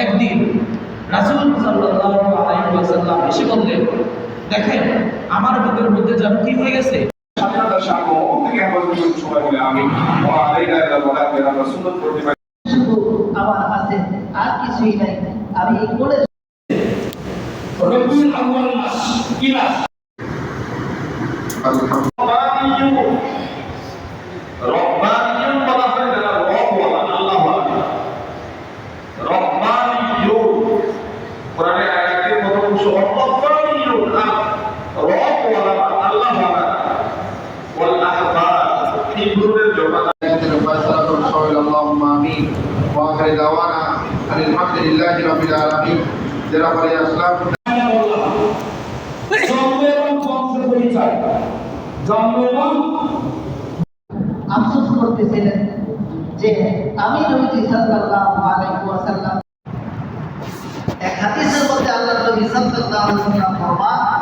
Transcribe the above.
একদিন রাসূল সাল্লাল্লাহু আলাইহি ওয়াসাল্লাম এসে বললেন, দেখেন আমার বুকের মধ্যে যেন কি হয়ে গেছে। স্বাধীনতার সার্বভৌম থেকে হেফাজত করতে সবাই বলে আমি ওয়া আলাইনা ইল্লা ওয়ালাকে আমরা সুন্নাত করতে পারি। শুধু আমার হাতে আর কিছুই নাই, আমি বলে রবিউল আউয়াল মাস কি মাস? রব্বানিয়ুন বলা হয় যারা রব ওয়ালা, আল্লাহ ওয়ালা। রব্বানিয়ুন কোরআনে আয়াতের কত অংশ রব্বানিয়ুন রব ওয়ালা, আল্লাহ ওয়ালা। ওয়াল আহবার হিব্রুদের জবান اللهم آمين وآخر دعوانا أن الحمد لله رب العالمين جناب الإسلام আফসোস করতেছিলেন যে আমি নবী সাল্লাল্লাহু আলাইহি ওয়াসাল্লাম এক হাদিসের মধ্যে আল্লাহ নবী সাল্লাল্লাহু আলাইহি ওয়াসাল্লাম ফরমান